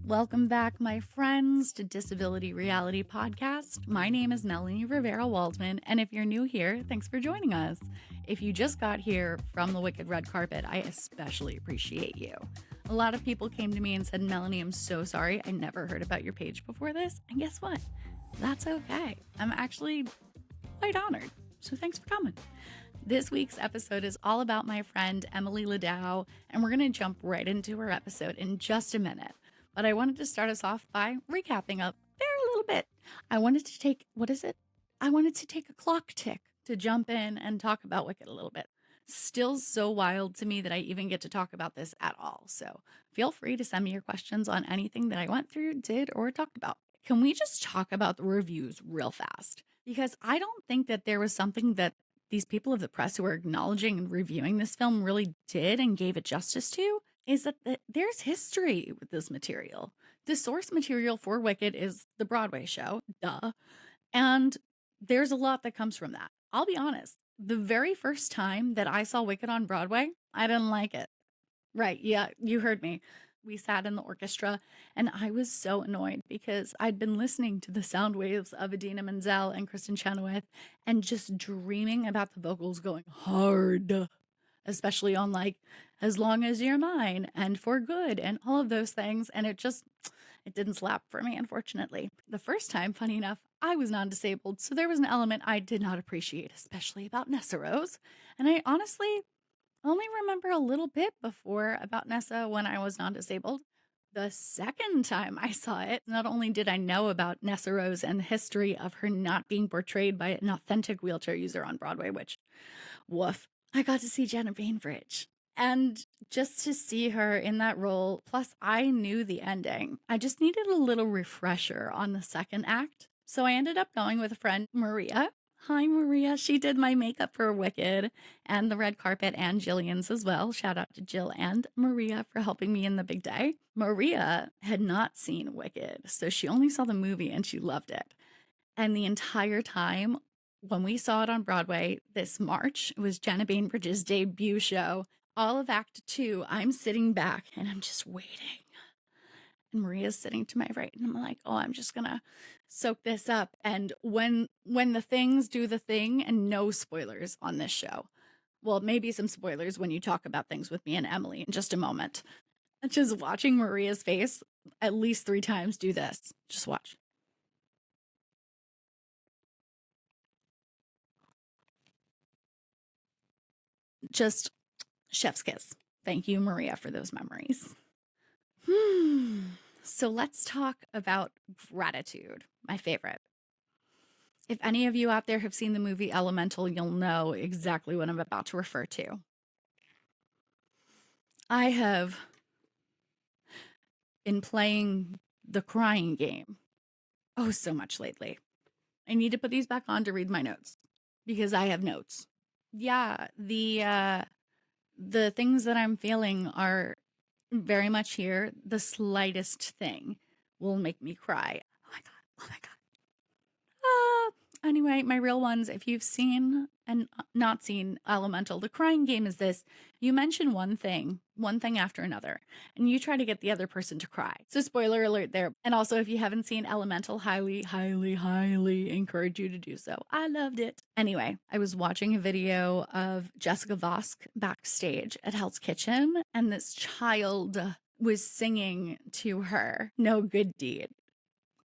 Welcome back, my friends, to Disability Reality Podcast. My name is Melanie Rivera-Waldman, and if you're new here, thanks for joining us. If you just got here from the Wicked Red Carpet, I especially appreciate you. A lot of people came to me and said, Melanie, I'm so sorry. I never heard about your page before this. And guess what? That's okay. I'm actually quite honored. So thanks for coming. This week's episode is all about my friend Emily Ladau, and we're going to jump right into her episode in just a minute. But I wanted to start us off by recapping up there a little bit. I wanted to take a clock tick to jump in and talk about Wicked a little bit. Still so wild to me that I even get to talk about this at all. So feel free to send me your questions on anything that I went through, did, or talked about. Can we just talk about the reviews real fast? Because I don't think that there was something that these people of the press who are acknowledging and reviewing this film really did and gave it justice to, is that there's history with this material. The source material for Wicked is the Broadway show, duh. And there's a lot that comes from that. I'll be honest, the very first time that I saw Wicked on Broadway, I didn't like it. Right, yeah, you heard me. We sat in the orchestra, and I was so annoyed because I'd been listening to the sound waves of Idina Menzel and Kristen Chenoweth and just dreaming about the vocals going hard, especially on like As Long As You're Mine and For Good and all of those things. And it didn't slap for me, unfortunately. The first time, funny enough, I was non-disabled, so there was an element I did not appreciate, especially about Nessa Rose. And I honestly only remember a little bit before about Nessa when I was non-disabled. The second time I saw it, not only did I know about Nessa Rose and the history of her not being portrayed by an authentic wheelchair user on Broadway, which, woof, I got to see Jenna Bainbridge. And just to see her in that role, plus I knew the ending, I just needed a little refresher on the second act. So I ended up going with a friend, Maria. Hi, Maria. She did my makeup for Wicked and the red carpet and Jillian's as well. Shout out to Jill and Maria for helping me in the big day. Maria had not seen Wicked, so she only saw the movie and she loved it. And the entire time, when we saw it on Broadway this March, it was Jenna Bainbridge's debut show. All of Act 2, I'm sitting back and I'm just waiting. And Maria's sitting to my right, and I'm like, oh, I'm just gonna soak this up. And when the things do the thing, and no spoilers on this show. Well, maybe some spoilers when you talk about things with me and Emily in just a moment. Just watching Maria's face at least 3 times do this. Just watch. Just chef's kiss. Thank you, Maria, for those memories. So let's talk about gratitude, my favorite. If any of you out there have seen the movie Elemental, you'll know exactly what I'm about to refer to. I have been playing the crying game so much lately. I need to put these back on to read my notes because I have notes. Yeah, the things that I'm feeling are very much here. The slightest thing will make me cry. Oh my God. Oh my God. Anyway, my real ones, if you've seen and not seen Elemental, the crying game is this. You mention one thing after another, and you try to get the other person to cry. So spoiler alert there. And also, if you haven't seen Elemental, highly, highly, highly encourage you to do so. I loved it. Anyway, I was watching a video of Jessica Vosk backstage at Hell's Kitchen, and this child was singing to her No Good Deed.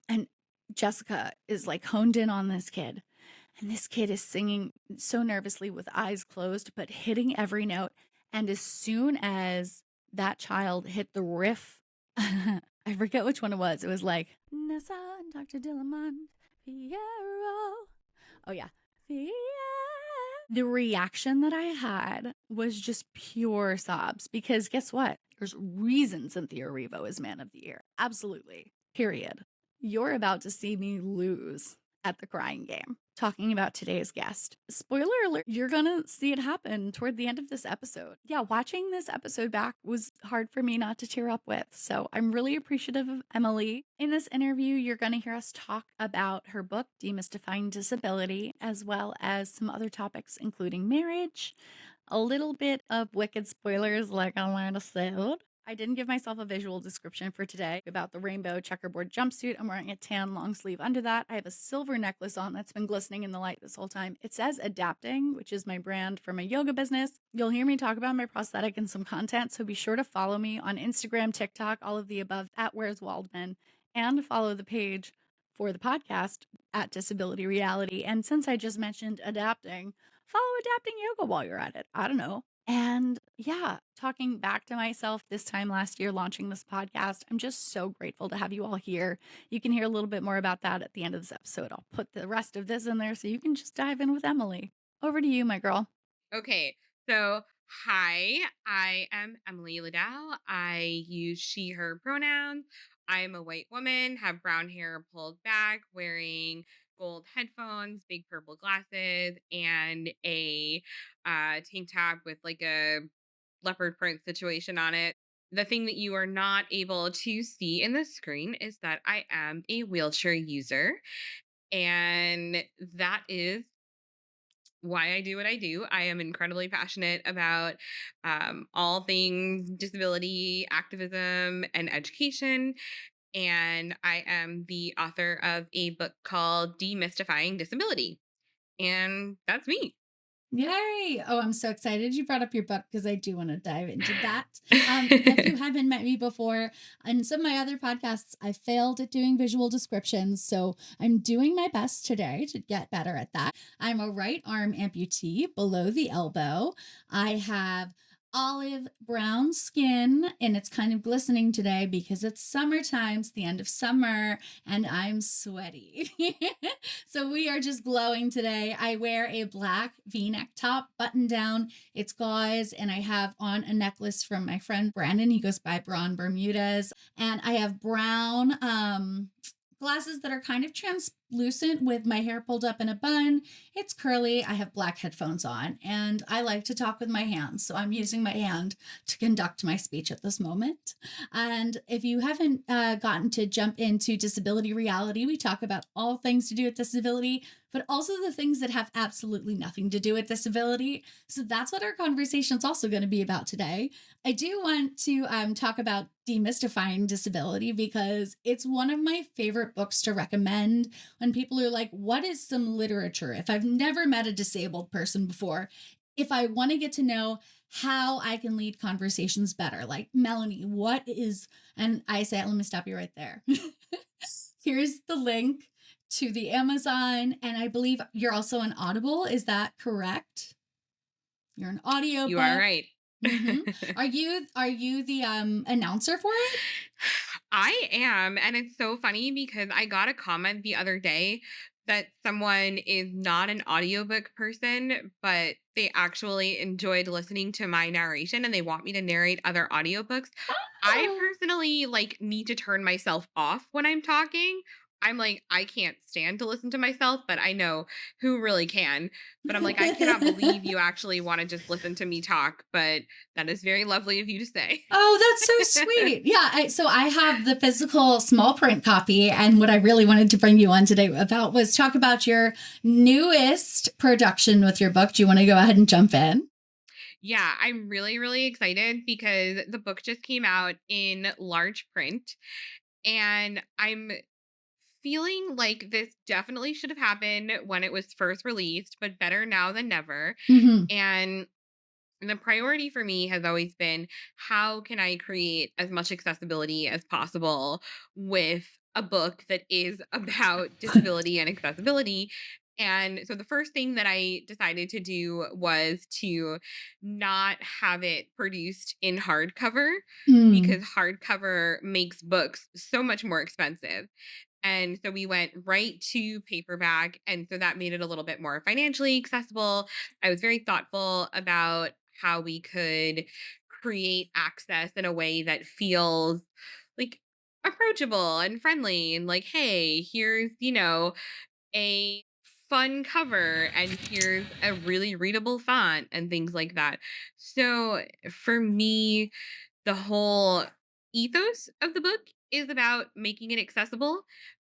And Jessica is like honed in on this kid. And this kid is singing so nervously with eyes closed, but hitting every note. And as soon as that child hit the riff, I forget which one it was. It was like, Nessa and Dr. Dillamond, Fierro. Oh, yeah. Fierro. The reaction that I had was just pure sobs. Because guess what? There's reason Cynthia Erivo is Man of the Year. Absolutely. Period. You're about to see me lose at the crying game. Talking about today's guest. Spoiler alert, you're gonna see it happen toward the end of this episode. Yeah, watching this episode back was hard for me not to tear up with, so I'm really appreciative of Emily. In this interview, you're gonna hear us talk about her book, Demystifying Disability, as well as some other topics, including marriage, a little bit of Wicked spoilers like I might have said, I didn't give myself a visual description for today about the rainbow checkerboard jumpsuit. I'm wearing a tan long sleeve under that. I have a silver necklace on that's been glistening in the light this whole time. It says Adapting, which is my brand for my yoga business. You'll hear me talk about my prosthetic and some content, so be sure to follow me on Instagram, TikTok, all of the above at Where's Waldman, and follow the page for the podcast at Disability Reality. And since I just mentioned adapting, follow Adapting Yoga while you're at it. I don't know. And yeah, talking back to myself this time last year, launching this podcast, I'm just so grateful to have you all here. You can hear a little bit more about that at the end of this episode. I'll put the rest of this in there so you can just dive in with Emily. Over to you, my girl. Okay, so hi, I am Emily Ladau. I use she, her pronouns. I'm a white woman, have brown hair pulled back, wearing gold headphones, big purple glasses, and a tank top with like a leopard print situation on it. The thing that you are not able to see in the screen is that I am a wheelchair user, and that is why I do what I do. I am incredibly passionate about all things disability, activism, and education. And I am the author of a book called Demystifying Disability. And that's me. Yay! Oh, I'm so excited you brought up your book because I do want to dive into that. If you haven't met me before, on some of my other podcasts, I failed at doing visual descriptions, so I'm doing my best today to get better at that. I'm a right arm amputee below the elbow. I have olive brown skin and it's kind of glistening today because it's summertime, it's the end of summer, and I'm sweaty. So we are just glowing today. I wear a black v-neck top button down. It's gauze, and I have on a necklace from my friend Brandon. He goes by Braun Bermudez. And I have brown glasses that are kind of translucent with my hair pulled up in a bun. It's curly. I have black headphones on, and I like to talk with my hands. So I'm using my hand to conduct my speech at this moment. And if you haven't gotten to jump into Disability Reality, we talk about all things to do with disability, but also the things that have absolutely nothing to do with disability. So that's what our conversation is also going to be about today. I do want to talk about Demystifying Disability because it's one of my favorite books to recommend when people are like, what is some literature? If I've never met a disabled person before, if I want to get to know how I can lead conversations better, like Melanie, what is, and I say, let me stop you right there. Here's the link to the Amazon, and I believe you're also on Audible. Is that correct? You're an You are audiobook. right. Are you the announcer for it? I am. And it's so funny because I got a comment the other day that someone is not an audiobook person, but they actually enjoyed listening to my narration and they want me to narrate other audiobooks. I Oh. personally like need to turn myself off when I'm talking. I'm like, I can't stand to listen to myself, but I know who really can. But I'm like, I cannot believe you actually want to just listen to me talk, but that is very lovely of you to say. Oh, that's so sweet. Yeah. So I have the physical small print copy. And what I really wanted to bring you on today about was talk about your newest production with your book. Do you want to go ahead and jump in? Yeah, I'm really, really excited because the book just came out in large print. And I'm feeling like this definitely should have happened when it was first released, but better now than never. Mm-hmm. And the priority for me has always been how can I create as much accessibility as possible with a book that is about disability and accessibility. And so the first thing that I decided to do was to not have it produced in hardcover Mm. because hardcover makes books so much more expensive. And so we went right to paperback. And so that made it a little bit more financially accessible. I was very thoughtful about how we could create access in a way that feels like approachable and friendly and like, hey, here's, a fun cover and here's a really readable font and things like that. So for me, the whole ethos of the book is about making it accessible,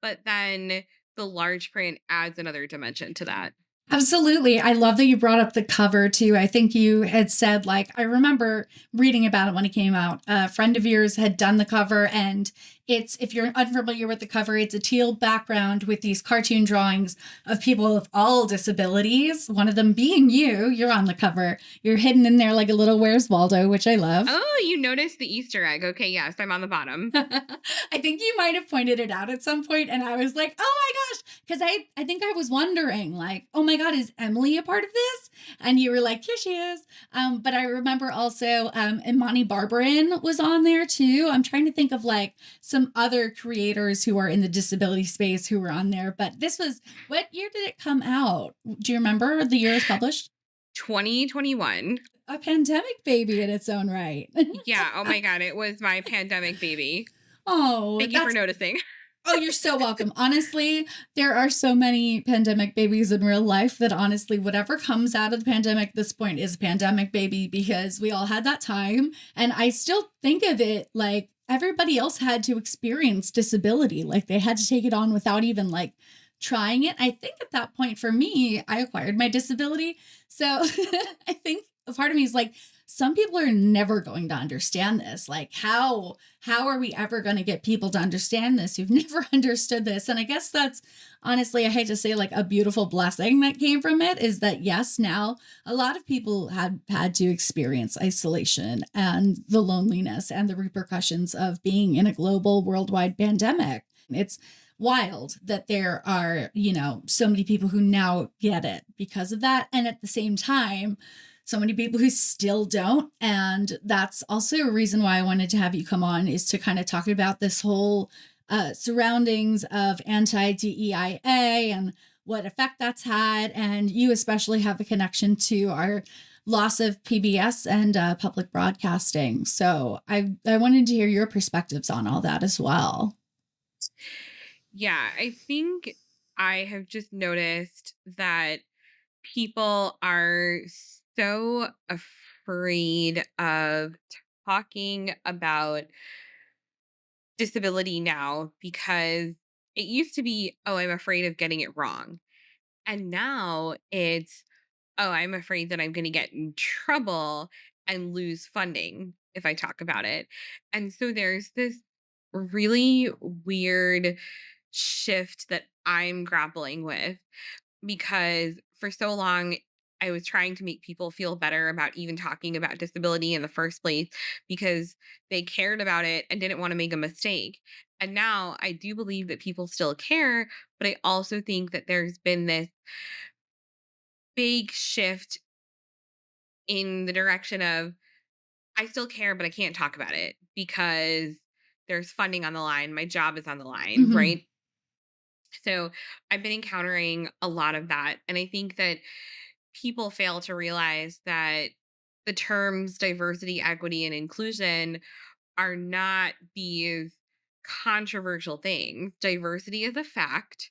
but then the large print adds another dimension to that. Absolutely. I love that you brought up the cover too. I think you had said, like, I remember reading about it when it came out. A friend of yours had done the cover, and it's, if you're unfamiliar with the cover, it's a teal background with these cartoon drawings of people with all disabilities. One of them being you. You're on the cover. You're hidden in there like a little Where's Waldo, which I love. Oh, you noticed the Easter egg. Okay, yes, I'm on the bottom. I think you might have pointed it out at some point, and I was like, oh my gosh, because I think I was wondering, like, oh my God, is Emily a part of this? And you were like, yeah, she is. But I remember also Imani Barbarin was on there too. I'm trying to think of like some other creators who are in the disability space who were on there. But this was, what year did it come out? Do you remember the year it was published? 2021. A pandemic baby in its own right. Yeah. Oh my God. It was my pandemic baby. Oh, Thank you for noticing. Oh, you're so welcome. Honestly, there are so many pandemic babies in real life that honestly, whatever comes out of the pandemic at this point is a pandemic baby, because we all had that time. And I still think of it like everybody else had to experience disability. Like they had to take it on without even like trying it. I think at that point for me, I acquired my disability. So I think a part of me is like, some people are never going to understand this. Like how are we ever going to get people to understand this who've never understood this? And I guess that's honestly, I hate to say, like a beautiful blessing that came from it, is that yes, now a lot of people had to experience isolation and the loneliness and the repercussions of being in a global worldwide pandemic. It's wild that there are, so many people who now get it because of that. And at the same time, so many people who still don't. And that's also a reason why I wanted to have you come on, is to kind of talk about this whole surroundings of anti-DEIA and what effect that's had. And you especially have a connection to our loss of PBS and public broadcasting. So I wanted to hear your perspectives on all that as well. Yeah, I think I have just noticed that people are so afraid of talking about disability now, because it used to be, oh, I'm afraid of getting it wrong. And now it's, oh, I'm afraid that I'm going to get in trouble and lose funding if I talk about it. And so there's this really weird shift that I'm grappling with, because for so long I was trying to make people feel better about even talking about disability in the first place, because they cared about it and didn't want to make a mistake. And now I do believe that people still care, but I also think that there's been this big shift in the direction of, I still care, but I can't talk about it because there's funding on the line. My job is on the line, Mm-hmm. right? So I've been encountering a lot of that. And I think that people fail to realize that the terms diversity, equity, and inclusion are not these controversial things. Diversity is a fact.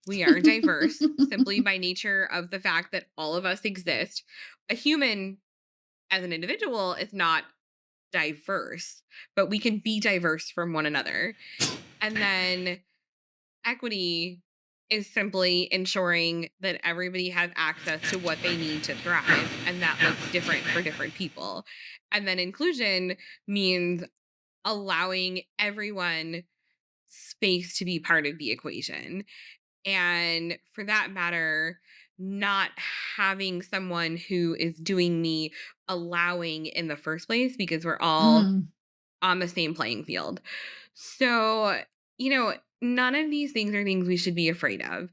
We are diverse simply by nature of the fact that all of us exist. A human as an individual is not diverse, but we can be diverse from one another. And then equity is simply ensuring that everybody has access to what they need to thrive, and that looks different for different people. And then inclusion means allowing everyone space to be part of the equation. And for that matter, not having someone who is doing the allowing in the first place, because we're all Mm-hmm. on the same playing field. So, none of these things are things we should be afraid of.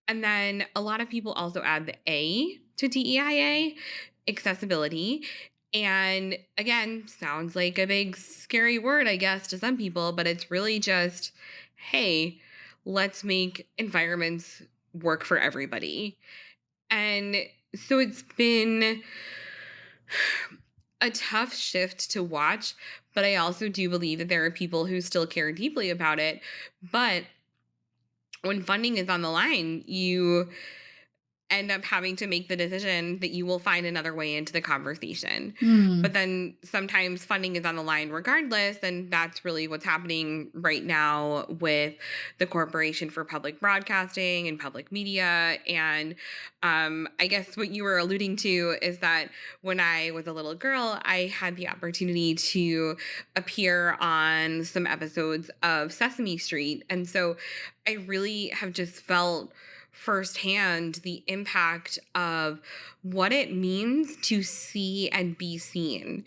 And then a lot of people also add the A to DEIA, accessibility. And again, sounds like a big scary word, I guess, to some people, but it's really just, hey, let's make environments work for everybody. And so it's been a tough shift to watch, but I also do believe that there are people who still care deeply about it. But when funding is on the line, you end up having to make the decision that you will find another way into the conversation. Hmm. But then sometimes funding is on the line regardless. And that's really what's happening right now with the Corporation for Public Broadcasting and Public Media. And I guess what you were alluding to is that when I was a little girl, I had the opportunity to appear on some episodes of Sesame Street. And so I really have just felt firsthand the impact of what it means to see and be seen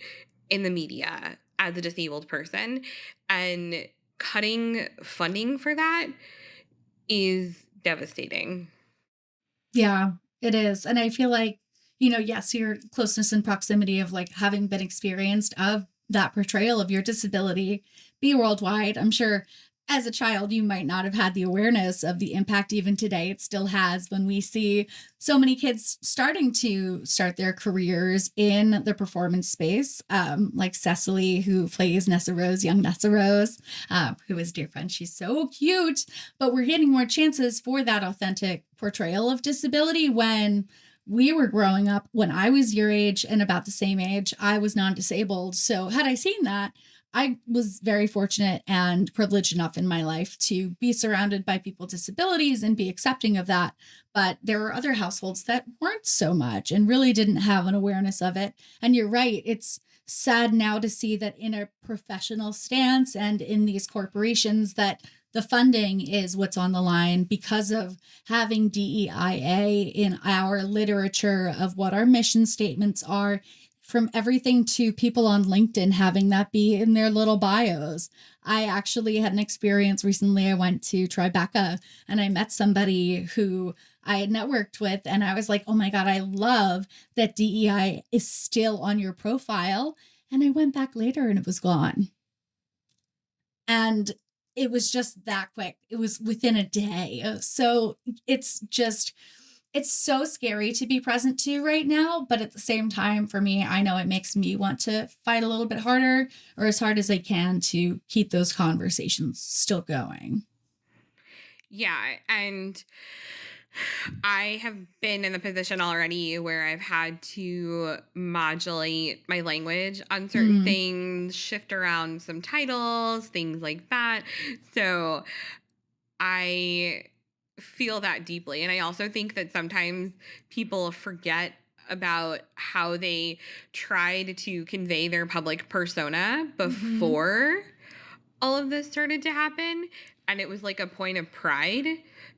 in the media as a disabled person. And cutting funding for that is devastating. Yeah, it is. And I feel like, yes, your closeness and proximity of like having been experienced of that portrayal of your disability be worldwide. I'm sure as a child, you might not have had the awareness of the impact even today. It still has when we see so many kids starting to start their careers in the performance space, like Cecily, who plays Nessa Rose, young Nessa Rose, who is dear friend. She's so cute, but we're getting more chances for that authentic portrayal of disability. When we were growing up, when I was your age and about the same age, I was non-disabled. So had I seen that, I was very fortunate and privileged enough in my life to be surrounded by people with disabilities and be accepting of that. But there were other households that weren't so much and really didn't have an awareness of it. And you're right. It's sad now to see that in a professional stance and in these corporations that the funding is what's on the line because of having DEIA in our literature of what our mission statements are, from everything to people on LinkedIn having that be in their little bios. I actually had an experience recently. I went to Tribeca and I met somebody who I had networked with, and I was like, oh my God, I love that DEI is still on your profile. And I went back later and it was gone. And it was just that quick. It was within a day. So it's just, it's so scary to be present to right now. But at the same time, for me, I know it makes me want to fight a little bit harder or as hard as I can to keep those conversations still going. Yeah. And I have been in the position already where I've had to modulate my language on certain Mm, things, shift around some titles, things like that. So I feel that deeply. And I also think that sometimes people forget about how they tried to convey their public persona mm-hmm. before all of this started to happen. And it was like a point of pride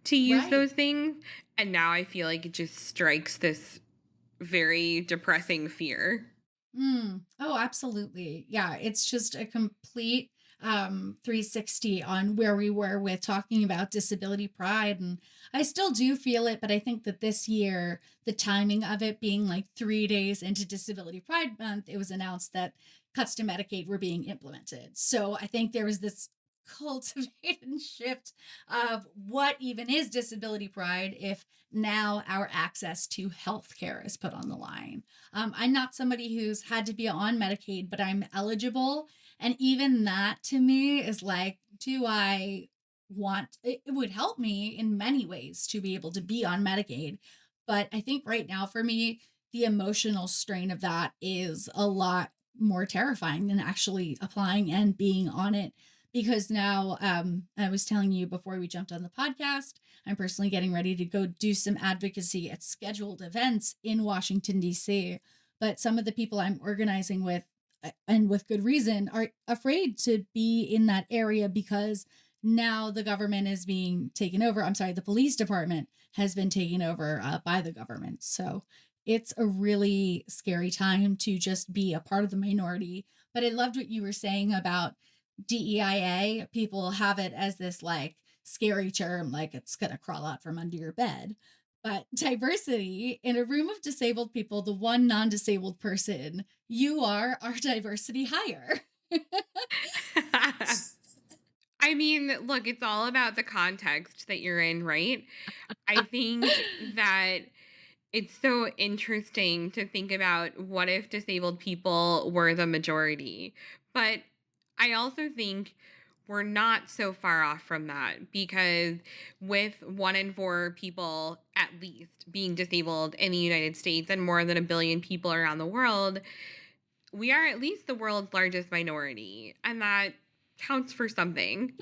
to use Right. those things. And now I feel like it just strikes this very depressing fear. Oh, absolutely. Yeah, it's just a complete 360 on where we were with talking about disability pride. And I still do feel it, but I think that this year, the timing of it being like 3 days into Disability Pride Month, it was announced that cuts to Medicaid were being implemented. So I think there was this cultivated shift of what even is disability pride if now our access to healthcare is put on the line. I'm not somebody who's had to be on Medicaid, but I'm eligible. And even that to me is like, do I want it? It would help me in many ways to be able to be on Medicaid. But I think right now for me, the emotional strain of that is a lot more terrifying than actually applying and being on it. Because now, I was telling you before we jumped on the podcast, I'm personally getting ready to go do some advocacy at scheduled events in Washington, D.C. But some of the people I'm organizing with, and with good reason, are afraid to be in that area because now the government is being taken over. I'm sorry, the police department has been taken over by the government. So it's a really scary time to just be a part of the minority. But I loved what you were saying about DEIA. People have it as this like scary term, like it's going to crawl out from under your bed. But diversity in a room of disabled people, the one non disabled person, you are our diversity hire. I mean, look, it's all about the context that you're in, right? I think that it's so interesting to think about what if disabled people were the majority. But I also think we're not so far off from that because with 1 in 4 people at least being disabled in the United States and more than a billion people around the world, we are at least the world's largest minority. And that counts for something.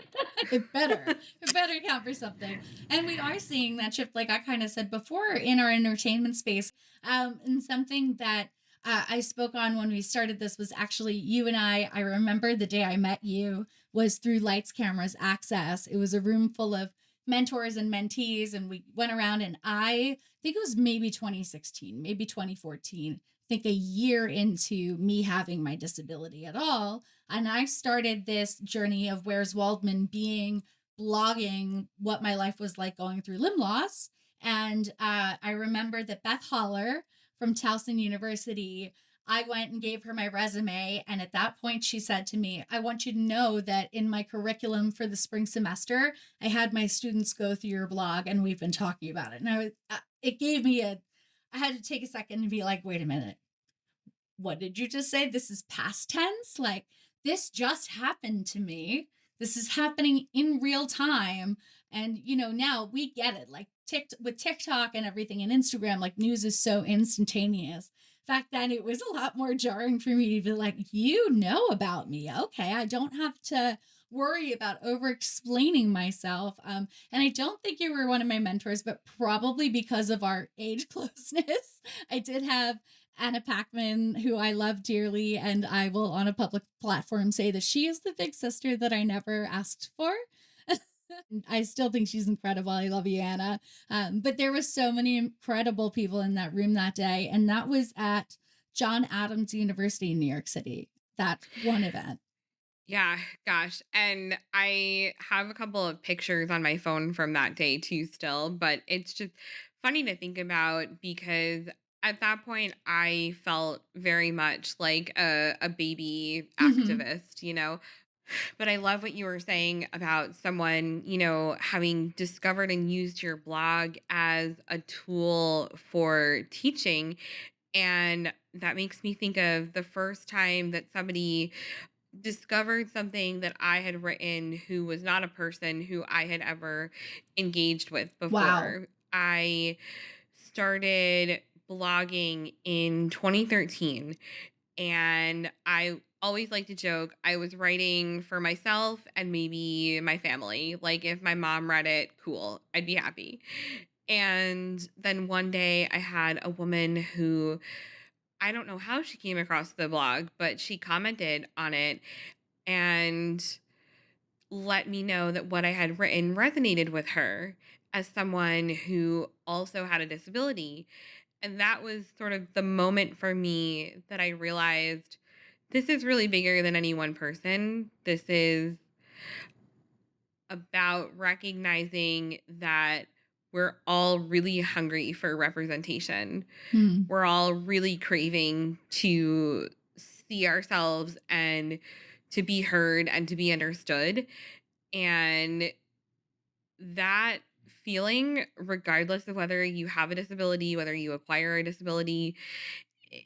It better. It better count for something. And we are seeing that shift, like I kind of said before, in our entertainment space. And something that I spoke on when we started this was actually you and I remember the day I met you was through Lights, Cameras, Access. It was a room full of mentors and mentees, and we went around, and I think it was maybe 2016, maybe 2014. I think a year into me having my disability at all, and I started this journey of Where's Waldman being blogging what my life was like going through limb loss. And I remember that Beth Holler from Towson University, I went and gave her my resume. And at that point, she said to me, I want you to know that in my curriculum for the spring semester, I had my students go through your blog and we've been talking about it. And it gave me I had to take a second and be like, wait a minute, what did you just say? This is past tense? Like, this just happened to me. This is happening in real time. And, now we get it. Like, with TikTok and everything and Instagram, like, news is so instantaneous. Back then, it was a lot more jarring for me to be like, you know about me. Okay, I don't have to worry about over explaining myself. And I don't think you were one of my mentors, but probably because of our age closeness, I did have Anna Packman, who I love dearly, and I will on a public platform say that she is the big sister that I never asked for. I still think she's incredible. I love you, Anna. But there was so many incredible people in that room that day, and that was at John Adams University in New York City. That one event. Yeah, gosh. And I have a couple of pictures on my phone from that day too, still, but it's just funny to think about because at that point I felt very much like a baby Mm-hmm. activist, But I love what you were saying about someone, having discovered and used your blog as a tool for teaching. And that makes me think of the first time that somebody discovered something that I had written who was not a person who I had ever engaged with Wow. before. I started blogging in 2013 and I always like to joke I was writing for myself and maybe my family. Like if my mom read it, cool, I'd be happy. And then one day I had a woman who I don't know how she came across the blog, but she commented on it and let me know that what I had written resonated with her as someone who also had a disability. And that was sort of the moment for me that I realized this is really bigger than any one person. This is about recognizing that we're all really hungry for representation. Hmm. We're all really craving to see ourselves and to be heard and to be understood. And that feeling, regardless of whether you have a disability, whether you acquire a disability,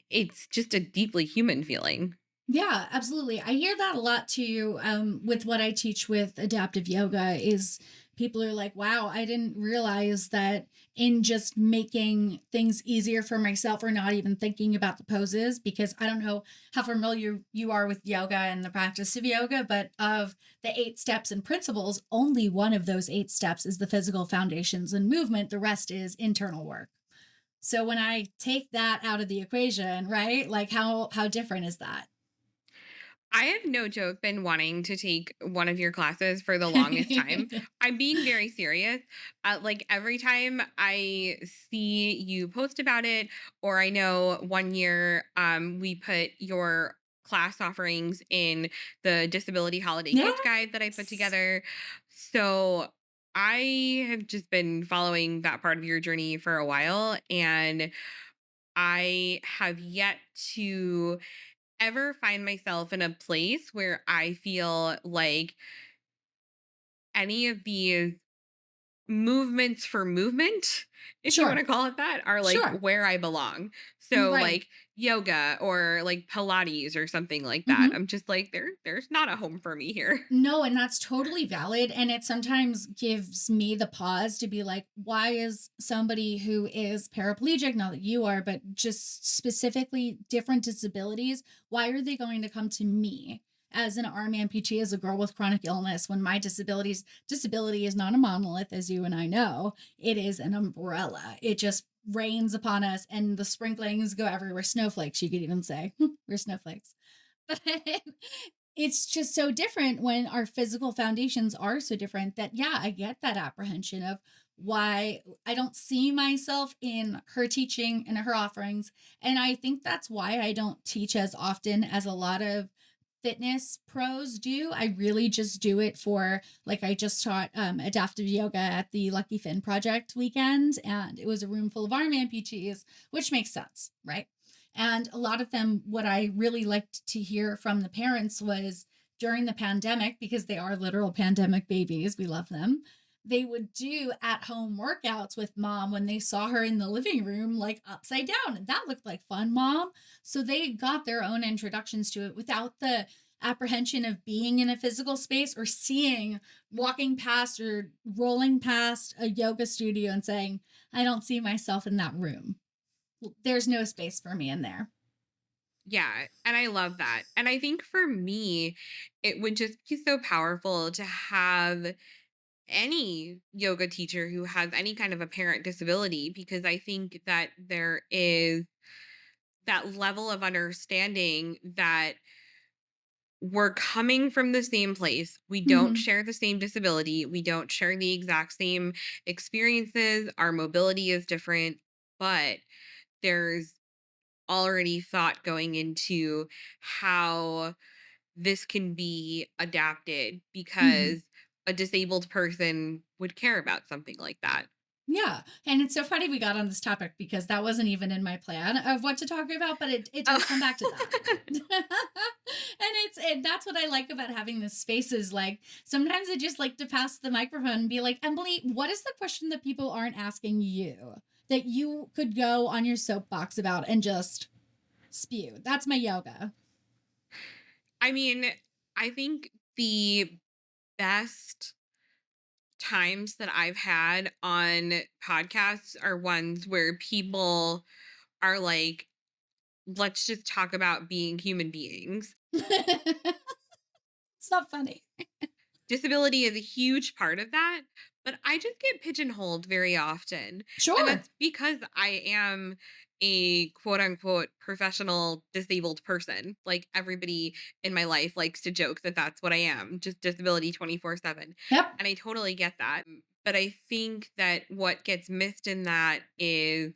it's just a deeply human feeling. Yeah, absolutely. I hear that a lot too. With what I teach with adaptive yoga is people are like, wow, I didn't realize that in just making things easier for myself or not even thinking about the poses, because I don't know how familiar you are with yoga and the practice of yoga, but of the 8 steps and principles, only one of those 8 steps is the physical foundations and movement. The rest is internal work. So when I take that out of the equation, right? Like how different is that? I have no joke been wanting to take one of your classes for the longest time. I'm being very serious. Like every time I see you post about it, or I know one year we put your class offerings in the disability holiday gift guide that I put Yes. together. So I have just been following that part of your journey for a while, and I have yet to ever find myself in a place where I feel like any of these movements for movement, if you want Sure. to call it that, are like Sure. where I belong. So Right. like yoga or like Pilates or something like that. Mhm. I'm just like there's not a home for me here. No, and that's totally valid. And it sometimes gives me the pause to be like, why is somebody who is paraplegic, not that you are, but just specifically different disabilities, why are they going to come to me as an arm amputee, as a girl with chronic illness, when my disability is not a monolith, as you and I know, it is an umbrella. It just rains upon us and the sprinklings go everywhere. Snowflakes, you could even say. We're snowflakes. But it's just so different when our physical foundations are so different that, yeah, I get that apprehension of why I don't see myself in her teaching and her offerings. And I think that's why I don't teach as often as a lot of fitness pros do. I really just do it for, like, I just taught adaptive yoga at the Lucky Finn Project weekend, and it was a room full of arm amputees, which makes sense, right? And a lot of them, what I really liked to hear from the parents was during the pandemic, because they are literal pandemic babies, we love them. They would do at home workouts with mom when they saw her in the living room, like upside down. And that looked like fun, mom. So they got their own introductions to it without the apprehension of being in a physical space or seeing, walking past or rolling past a yoga studio and saying, I don't see myself in that room. There's no space for me in there. Yeah, and I love that. And I think for me, it would just be so powerful to have any yoga teacher who has any kind of apparent disability, because I think that there is that level of understanding that we're coming from the same place. We don't Mhm. share the same disability. We don't share the exact same experiences. Our mobility is different, but there's already thought going into how this can be adapted Mhm. because a disabled person would care about something like that. Yeah, and it's so funny we got on this topic because that wasn't even in my plan of what to talk about, but it Oh. does come back to that. And that's what I like about having this space is, like, sometimes I just like to pass the microphone and be like, Emily, what is the question that people aren't asking you that you could go on your soapbox about and just spew? That's my yoga. I mean, I think the best times that I've had on podcasts are ones where people are like, let's just talk about being human beings. It's not funny. Disability is a huge part of that, but I just get pigeonholed very often. And Sure. that's because I am a quote unquote professional disabled person. Like everybody in my life likes to joke that that's what I am, just disability 24/7. Yep. And I totally get that. But I think that what gets missed in that is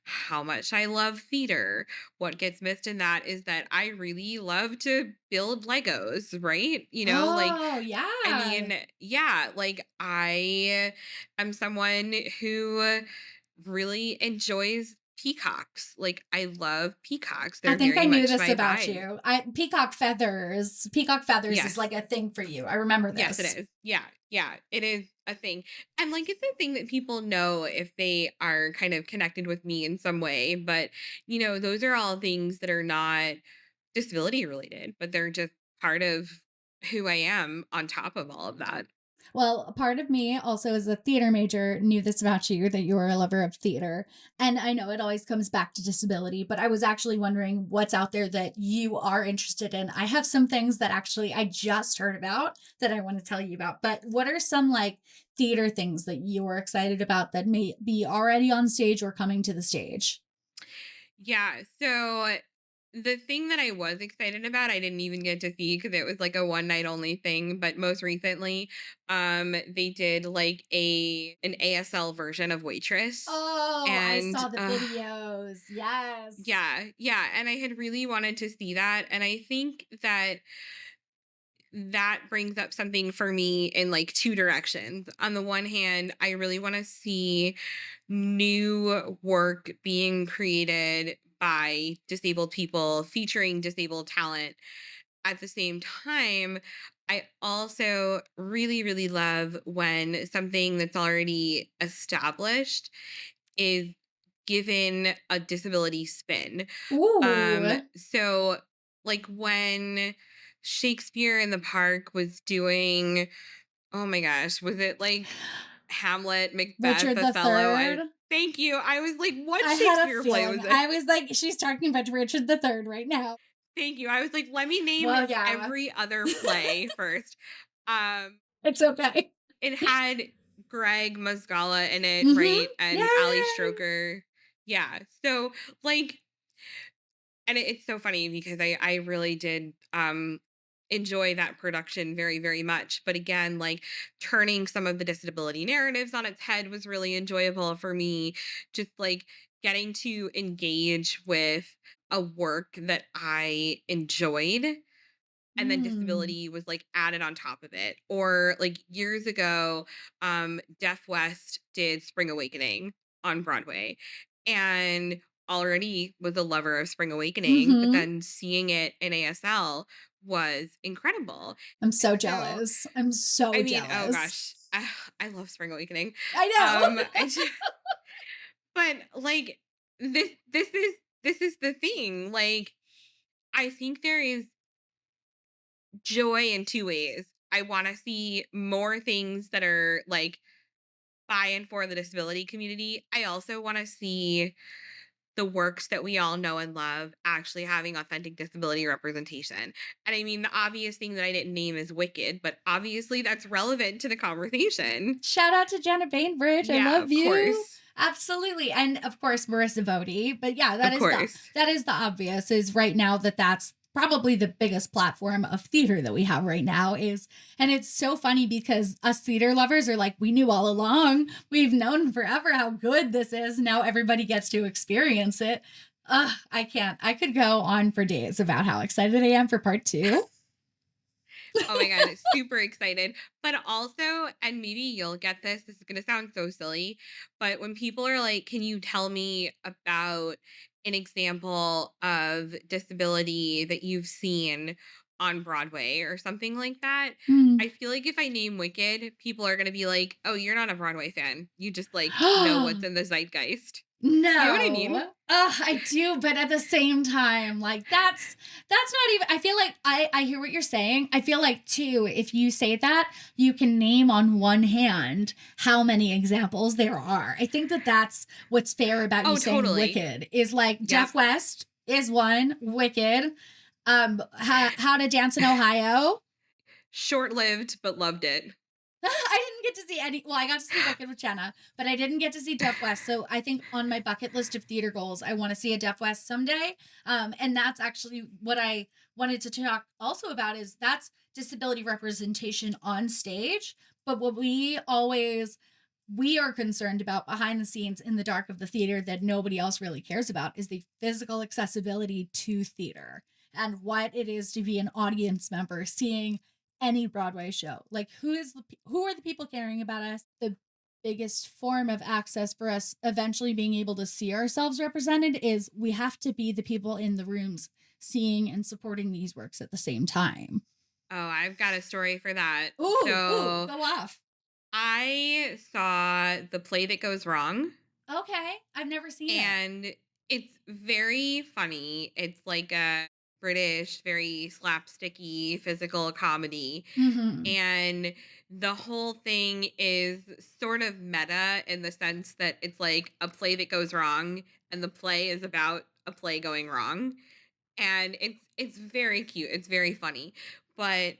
how much I love theater. What gets missed in that is that I really love to build Legos, right? Like Oh, I yeah. mean, yeah, like I am someone who really enjoys peacocks. Like I love peacocks. I They're think I very knew much this my about vibe. you. I Peacock feathers. Peacock feathers is Yes. like a thing for you. I remember Yes, it this. is. Yeah. Yeah. It is a thing. And like it's a thing that people know if they are kind of connected with me in some way. But, those are all things that are not disability related, but they're just part of who I am on top of all of that. Well, a part of me also as a theater major knew this about you, that you were a lover of theater. And I know it always comes back to disability, but I was actually wondering what's out there that you are interested in. I have some things that actually I just heard about that I want to tell you about. But what are some, like, theater things that you are excited about that may be already on stage or coming to the stage? Yeah. So the thing that I was excited about, I didn't even get to see because it was like a one night only thing. But most recently, they did like an ASL version of Waitress, Oh, I and saw the videos. Yes. yeah, yeah, and I had really wanted to see that, and I think that that brings up something for me in like two directions. On the one hand, I really want to see new work being created by disabled people featuring disabled talent. At the same time, I also really, really love when something that's already established is given a disability spin. Ooh. So like when Shakespeare in the Park was doing, oh my gosh, was it like Hamlet, Macbeth, Richard the Othello? Third. Thank you. I was like, what I had a Shakespeare play feeling. was it? I was like, she's talking about Richard the Third right now. Thank you. I was like, let me name Well, yeah. every other play first. Um, It's okay. it had Greg Musgala in it, Mm-hmm. right? And Ali Yay! Stroker. Yeah. So like, and it's so funny because I really did enjoy that production very, very much. But again, like turning some of the disability narratives on its head was really enjoyable for me. Just like getting to engage with a work that I enjoyed, and then Mm. disability was like added on top of it. Or like years ago, Deaf West did Spring Awakening on Broadway, and already was a lover of Spring Awakening, but Mm-hmm. then seeing it in ASL was incredible. I'm so So jealous. I'm so I mean, oh jealous. gosh, I love Spring Awakening. I know. I just, but like this is the thing. Like I think there is joy in two ways. I want to see more things that are like by and for the disability community. I also want to see the works that we all know and love actually having authentic disability representation. And I mean, the obvious thing that I didn't name is Wicked, but obviously that's relevant to the conversation. Shout out to Jenna Bainbridge. I Yeah, love of you. course. Absolutely. And of course Marissa Voti. But yeah, Of course. that is the obvious is right now that's probably the biggest platform of theater that we have right now is, and it's so funny because us theater lovers are like, we knew all along. We've known forever how good this is. Now everybody gets to experience it. I can't. I could go on for days about how excited I am for part 2. Oh my god, super excited. But also, and maybe you'll get this is going to sound so silly, but when people are like, "Can you tell me about an example of disability that you've seen on Broadway or something like that?" Mm. I feel like if I name Wicked, people are going to be like, "Oh, you're not a Broadway fan. You just like know what's in the zeitgeist." You know what I mean? No. I do, but at the same time, like that's not even I feel like I hear what you're saying. I feel like too, if you say that, you can name on one hand how many examples there are. I think that that's what's fair about you Oh, saying totally. Wicked is like Yep. Jeff West is one, Wicked, How to Dance in Ohio. Short-lived, but loved it. I didn't get to see any. Well, I got to see Wicked with Jenna, but I didn't get to see Deaf West. So I think on my bucket list of theater goals, I want to see a Deaf West someday. And that's actually what I wanted to talk also about is that's disability representation on stage. But what we are concerned about behind the scenes in the dark of the theater that nobody else really cares about is the physical accessibility to theater and what it is to be an audience member seeing any Broadway show. Like who are the people caring about us? The biggest form of access for us eventually being able to see ourselves represented is we have to be the people in the rooms seeing and supporting these works at the same time. Oh, I've got a story for that. Ooh, So go off. I saw The Play That Goes Wrong, Okay, I've never seen it. and it's very funny. It's like a British, very slapsticky physical comedy. Mm-hmm. And the whole thing is sort of meta in the sense that it's like a play that goes wrong, and the play is about a play going wrong. And it's very cute. It's very funny. But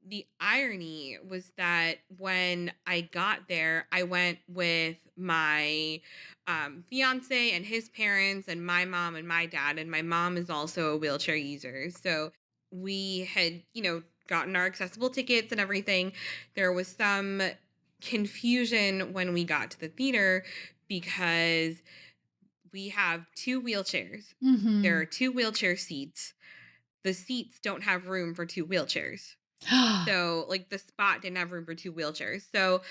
the irony was that when I got there, I went with my fiance and his parents and my mom and my dad, and my mom is also a wheelchair user. So we had, gotten our accessible tickets and everything. There was some confusion when we got to the theater because we have two wheelchairs. There Mm-hmm. are two wheelchair seats. The seats don't have room for two wheelchairs. So, like, the spot didn't have room for two wheelchairs. So,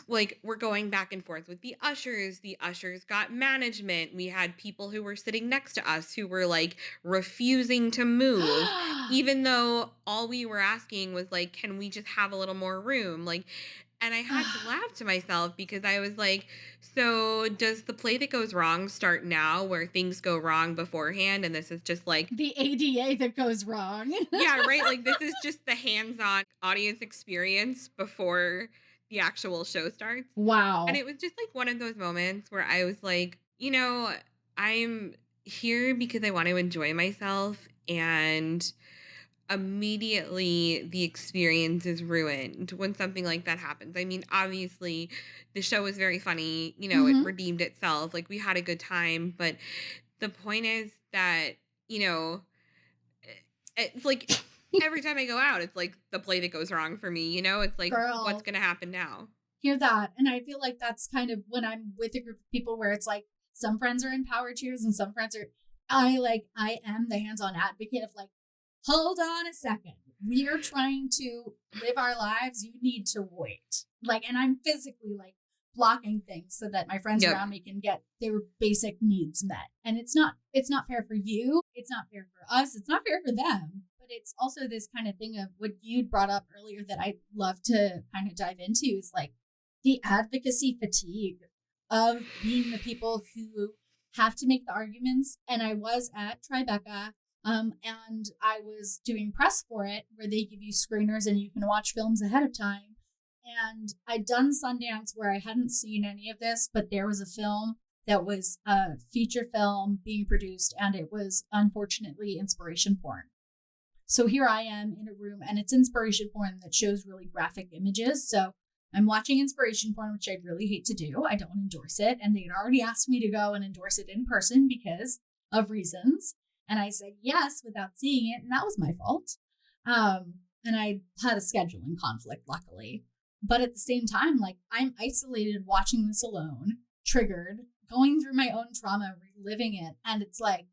Like, we're going back and forth with the ushers. The ushers got management. We had people who were sitting next to us who were like refusing to move, even though all we were asking was like, can we just have a little more room? Like, and I had to laugh to myself because I was like, so does the play that goes wrong start now where things go wrong beforehand? And this is just like, The ADA that goes wrong. yeah, right. Like, this is just the hands on audience experience before the actual show starts. And Wow. it was just like one of those moments where I was like, I'm here because I want to enjoy myself. And immediately the experience is ruined when something like that happens. I mean, obviously, the show was very funny. It Mhm. redeemed itself. Like, we had a good time. But the point is that, you know, it's like every time I go out, it's like the play that goes wrong for me. It's like, what's Girl, going to happen now? hear that. And I feel like that's kind of when I'm with a group of people where it's like some friends are in power cheers and some friends are I am the hands-on advocate of like, hold on a second. We are trying to live our lives. You need to wait. Like, and I'm physically like blocking things so that my friends Yep. around me can get their basic needs met. And it's not fair for you. It's not fair for us. It's not fair for them. But it's also this kind of thing of what you brought up earlier that I'd love to kind of dive into is like the advocacy fatigue of being the people who have to make the arguments. And I was at Tribeca, and I was doing press for it where they give you screeners and you can watch films ahead of time. And I'd done Sundance where I hadn't seen any of this, but there was a film that was a feature film being produced, and it was unfortunately inspiration porn. So here I am in a room, and it's inspiration porn that shows really graphic images. So I'm watching inspiration porn, which I really hate to do. I don't endorse it. And they had already asked me to go and endorse it in person because of reasons. And I said yes without seeing it. And that was my fault. And I had a scheduling conflict, luckily. But at the same time, like I'm isolated watching this alone, triggered, going through my own trauma, reliving it. And it's like,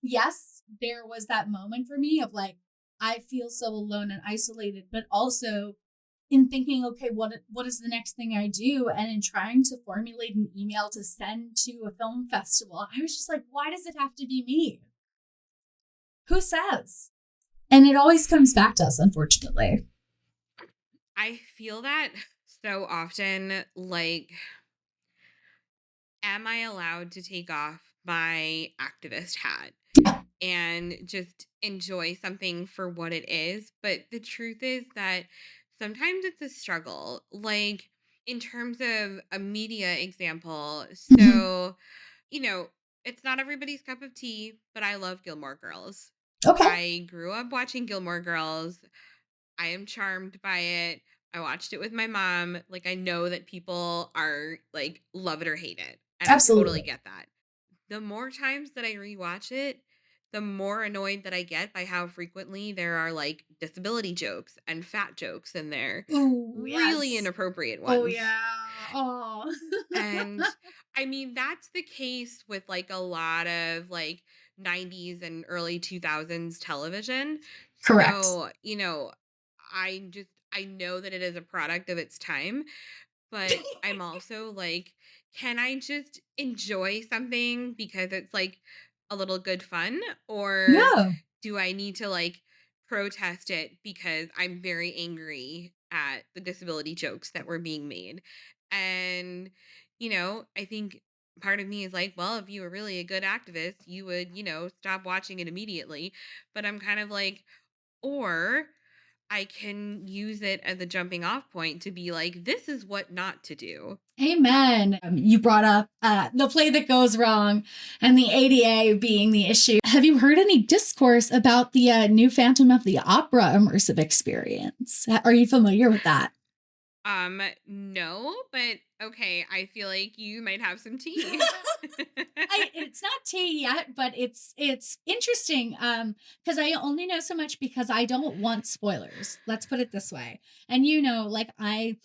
yes, there was that moment for me of like, I feel so alone and isolated, but also in thinking, okay, what is the next thing I do? And in trying to formulate an email to send to a film festival, I was just like, why does it have to be me? Who says? And it always comes back to us, unfortunately. I feel that so often. Like, am I allowed to take off my activist hat and just enjoy something for what it is? But the truth is that sometimes it's a struggle. Like, in terms of a media example, so, you know, it's not everybody's cup of tea, but I love Gilmore Girls. Okay. I grew up watching Gilmore Girls. I am charmed by it. I watched it with my mom. Like, I know that people are like, love it or hate it. And I totally Absolutely. get that. The more times that I rewatch it, the more annoyed that I get by how frequently there are like disability jokes and fat jokes in there. Oh, Really yes. inappropriate Oh, ones. yeah. Oh. And I mean, that's the case with like a lot of like 90s and early 2000s television. Correct. So, I know that it is a product of its time, but I'm also like, can I just enjoy something because it's like a little good fun? Or Yeah. do I need to like protest it because I'm very angry at the disability jokes that were being made? And, I think part of me is like, well, if you were really a good activist, you would, stop watching it immediately. But I'm kind of like, or I can use it as a jumping off point to be like, this is what not to do. Amen. You brought up the play that goes wrong and the ADA being the issue. Have you heard any discourse about the new Phantom of the Opera immersive experience? Are you familiar with that? No, but okay, I feel like you might have some tea. It's not tea yet, but it's interesting because I only know so much because I don't want spoilers. Let's put it this way. And like I'm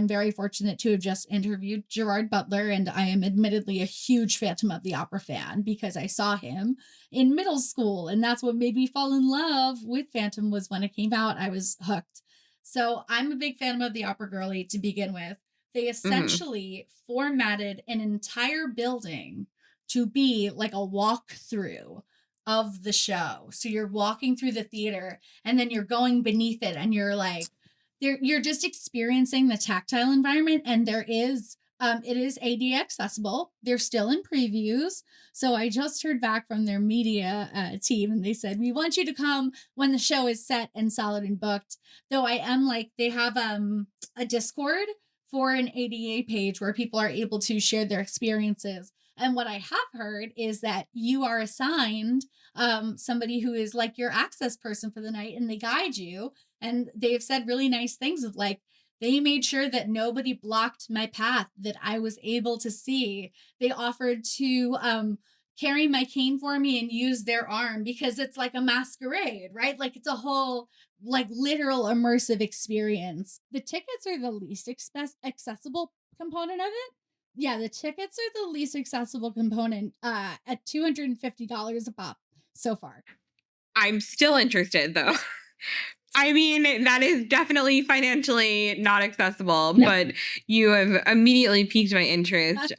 very fortunate to have just interviewed Gerard Butler, and I am admittedly a huge Phantom of the Opera fan because I saw him in middle school, and that's what made me fall in love with Phantom was when it came out. I was hooked. So I'm a big fan of the Opera Girlie to begin with. They Hmm. essentially formatted an entire building to be like a walkthrough of the show. So you're walking through the theater and then you're going beneath it and you're like, you're just experiencing the tactile environment. And it is AD accessible. They're still in previews. So I just heard back from their media team and they said, we want you to come when the show is set and solid and booked. Though I am like, they have a Discord for an ADA page where people are able to share their experiences. And what I have heard is that you are assigned somebody who is like your access person for the night and they guide you. And they've said really nice things of like, they made sure that nobody blocked my path, that I was able to see. They offered to carry my cane for me and use their arm because it's like a masquerade, right? Like it's a whole like literal immersive experience. The tickets are the least accessible component of it. Yeah, the tickets are the least accessible component at $250 a pop so far. I'm still interested though. I mean, that is definitely financially not accessible, No. but you have immediately piqued my interest.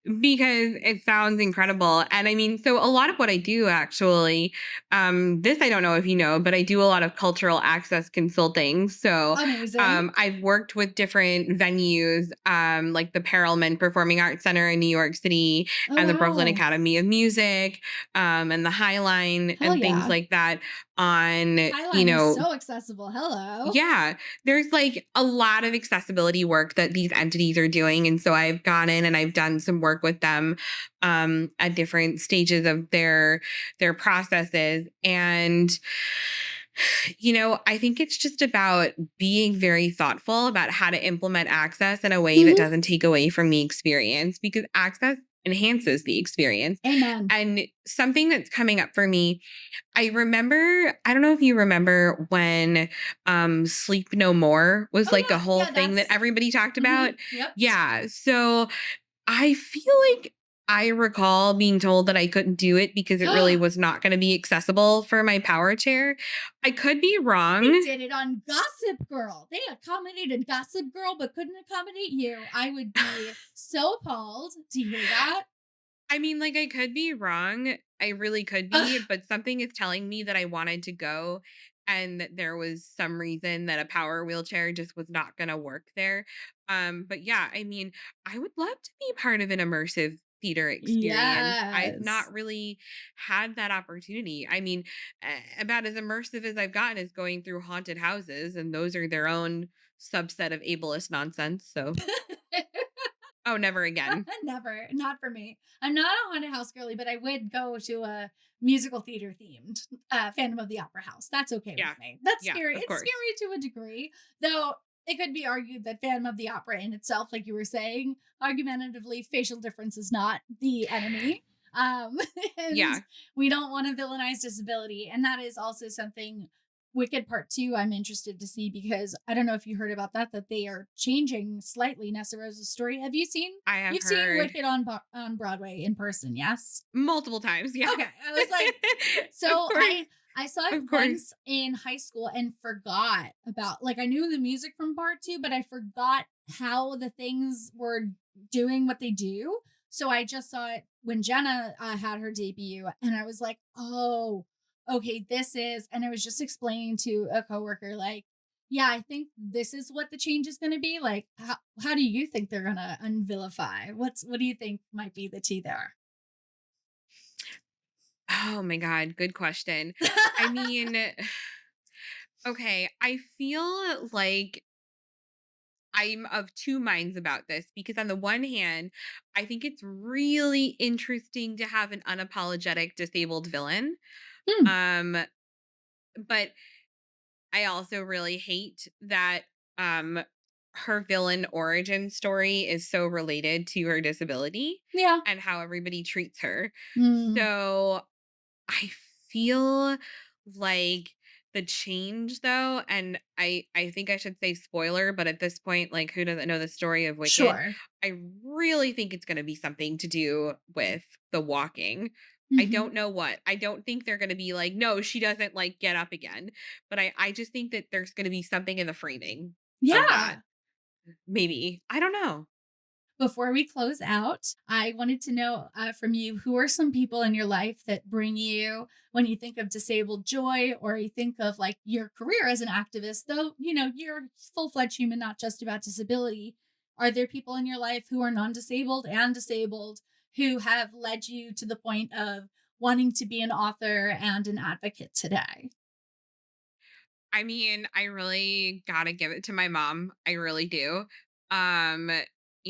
Because it sounds incredible. And I mean, so a lot of what I do actually, this I don't know if you know, but I do a lot of cultural access consulting. So Amazing. I've worked with different venues, like the Perelman Performing Arts Center in New York City Oh, and the Brooklyn wow. Academy of Music, and the Highline Hell and things yeah. like that on, Highline is so accessible. Hello. yeah, there's like a lot of accessibility work that these entities are doing. And so I've gone in and I've done some work with them at different stages of their processes. And I think it's just about being very thoughtful about how to implement access in a way that Mhm. doesn't take away from the experience because access enhances the experience. Amen. And something that's coming up for me, I don't know if you remember when Sleep No More was Oh like a whole yeah. Yeah, thing that that's everybody talked mhm. about. Yep. Yeah. So I feel like I recall being told that I couldn't do it because it really was not going to be accessible for my power chair. I could be They wrong. did it on Gossip Girl. They accommodated Gossip Girl but couldn't accommodate you. I would be so appalled to hear that. I mean, like, I could be wrong. I really could be, but something is telling me that I wanted to go and that there was some reason that a power wheelchair just was not going to work there. But yeah, I mean, I would love to be part of an immersive theater experience. I've Yes. not really had that opportunity. I mean, about as immersive as I've gotten is going through haunted houses, and those are their own subset of ableist nonsense. So, oh, never again. Never, not for me. I'm not a haunted house girly, but I would go to a musical theater themed Phantom of the Opera house. That's okay Yeah. with me. That's Yeah, scary. of It's course. scary to a degree, though. It could be argued that Phantom of the Opera in itself, like you were saying, argumentatively, facial difference is not the enemy. Um, and Yeah. we don't want to villainize disability, and that is also something Wicked Part 2 I'm interested to see because I don't know if you heard about that they are changing slightly Nessa Rose's story. Have you seen I have you've seen heard Wicked on Broadway in person, yes? multiple times. Yeah. Okay. I was like Of so course. I saw it Of course. once in high school and forgot about like I knew the music from part 2, but I forgot how the things were doing what they do. So I just saw it when Jenna had her debut and I was like, "Oh, okay, this is," and I was just explaining to a coworker like, "Yeah, I think this is what the change is going to be. Like how do you think they're going to unvilify? What do you think might be the tea there?" Oh my God. Good question. I mean, okay. I feel like I'm of two minds about this because, on the one hand, I think it's really interesting to have an unapologetic disabled villain. Hmm, Um, but I also really hate that um her villain origin story is so related to her disability yeah. and how everybody treats her. Hmm, So I feel like the change though, and I think I should say spoiler, but at this point, like who doesn't know the story of Wicked? sure. I really think it's going to be something to do with the walking. I Mhm. don't know what. I don't think they're going to be like, no, she doesn't like get up again. But I just think that there's going to be something in the framing of that. Yeah. Maybe. I don't know. Before we close out, I wanted to know from you, who are some people in your life that bring you, when you think of disabled joy, or you think of like your career as an activist, though, you're full-fledged human, not just about disability. Are there people in your life who are non-disabled and disabled who have led you to the point of wanting to be an author and an advocate today? I mean, I really gotta give it to my mom. I really do. Um,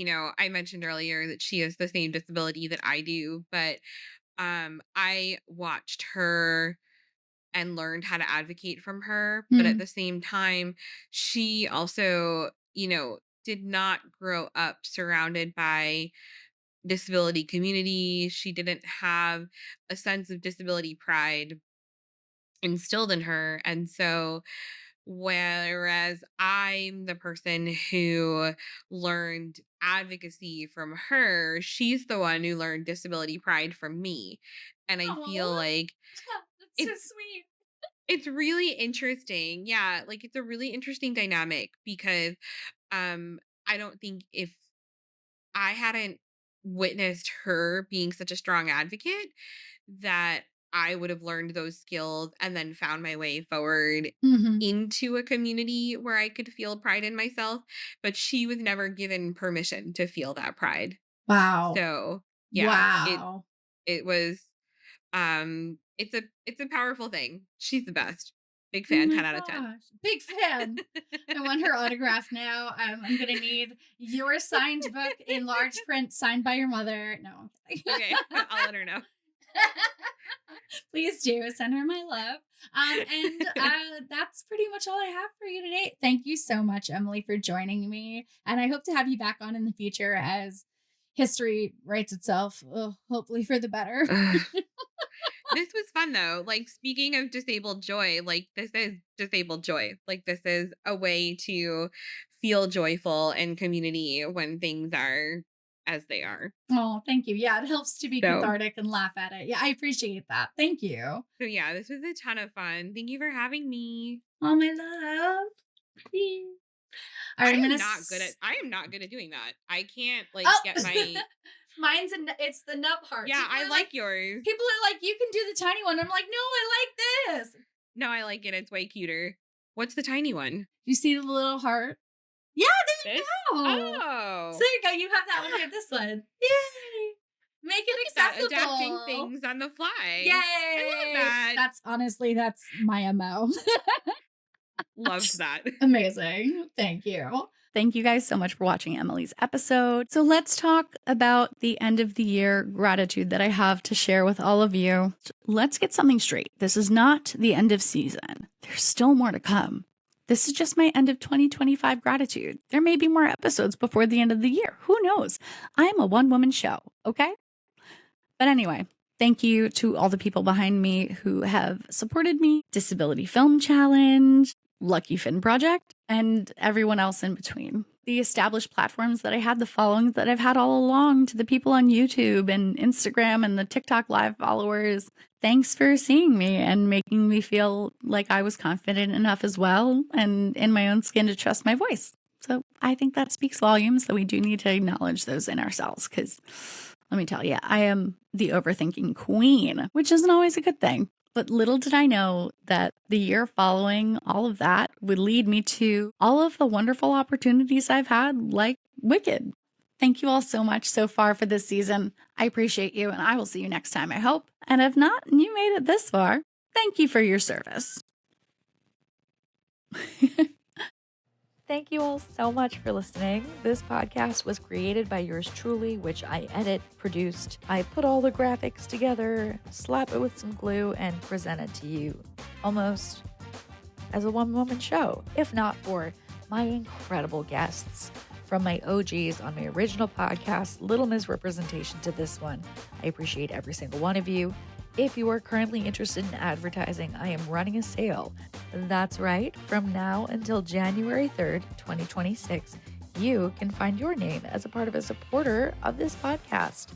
I mentioned earlier that she has the same disability that I do, but I watched her and learned how to advocate from her. But at Mm. the same time, she also, did not grow up surrounded by disability community. She didn't have a sense of disability pride instilled in her. And so, whereas I'm the person who learned advocacy from her, she's the one who learned disability pride from me. And I feel Oh, like that's so it's sweet. it's really interesting. Yeah, like it's a really interesting dynamic because I don't think if I hadn't witnessed her being such a strong advocate that I would have learned those skills and then found my way forward Hmm. into a community where I could feel pride in myself, but she was never given permission to feel that pride. Wow. So, yeah, it Wow. it was it's a powerful thing. She's the best. Big Oh fan, my 10 out of 10. gosh. Big fan. I want her autograph now. I'm going to need your signed book in large print signed by your mother. No, I'm kidding. Okay, I'll let her know. Please do send her my love. And that's pretty much all I have for you today. Thank you so much, Emily, for joining me. And I hope to have you back on in the future as history writes itself, hopefully for the better. This was fun though. Like speaking of disabled joy, like this is disabled joy. Like this is a way to feel joyful in community when things are as they are. Oh, thank you. Yeah, it helps to be So, cathartic and laugh at it. Yeah, I appreciate that. Thank you. so yeah, this was a ton of fun. Thank you for having me. Oh, my love. Yeah. All right, I I'm am gonna. not good at I am not good at doing that. I can't like Oh, get my mine's it's the nub heart. Yeah, I like yours. People are like, you can do the tiny one. I'm like, no, I like this. No, I like it. It's way cuter. What's the tiny one? You see the little heart? Yeah, there you This? go. Oh. So there you go. You have that one. I have this one. Yay! Make it Look at that, accessible. adapting things on the fly. Yay! I love that. That's honestly, that's my MO. Loved that. Amazing. Thank you. Thank you guys so much for watching Emily's episode. So let's talk about the end of the year gratitude that I have to share with all of you. Let's get something straight. This is not the end of season. There's still more to come. This is just my end of 2025 gratitude. There may be more episodes before the end of the year. Who knows? I am a one-woman show, okay? But anyway, thank you to all the people behind me who have supported me, Disability Film Challenge, Lucky Finn Project, and everyone else in between. The established platforms that I had, the following that I've had all along, to the people on YouTube and Instagram and the TikTok live followers. Thanks for seeing me and making me feel like I was confident enough as well and in my own skin to trust my voice. So I think that speaks volumes that we do need to acknowledge those in ourselves, because let me tell you, I am the overthinking queen, which isn't always a good thing. But little did I know that the year following all of that would lead me to all of the wonderful opportunities I've had, like Wicked. Thank you all so much so far for this season. I appreciate you, and I will see you next time, I hope. And if not, and you made it this far, thank you for your service. Thank you all so much for listening. This podcast was created by yours truly, which I edit, produced. I put all the graphics together, slap it with some glue, and present it to you almost as a one-woman show, if not for my incredible guests. From my OGs on my original podcast, little misrepresentation to this one. I appreciate every single one of you. If you are currently interested in advertising, I am running a sale. That's right, from now until January 3rd, 2026, you can find your name as a part of a supporter of this podcast.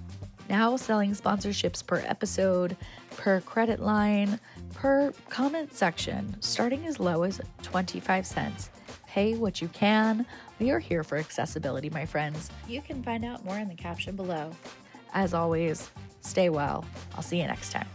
Now selling sponsorships per episode, per credit line, per comment section, starting as low as 25 cents. Pay what you can. We are here for accessibility, my friends. You can find out more in the caption below. As always, stay well. I'll see you next time.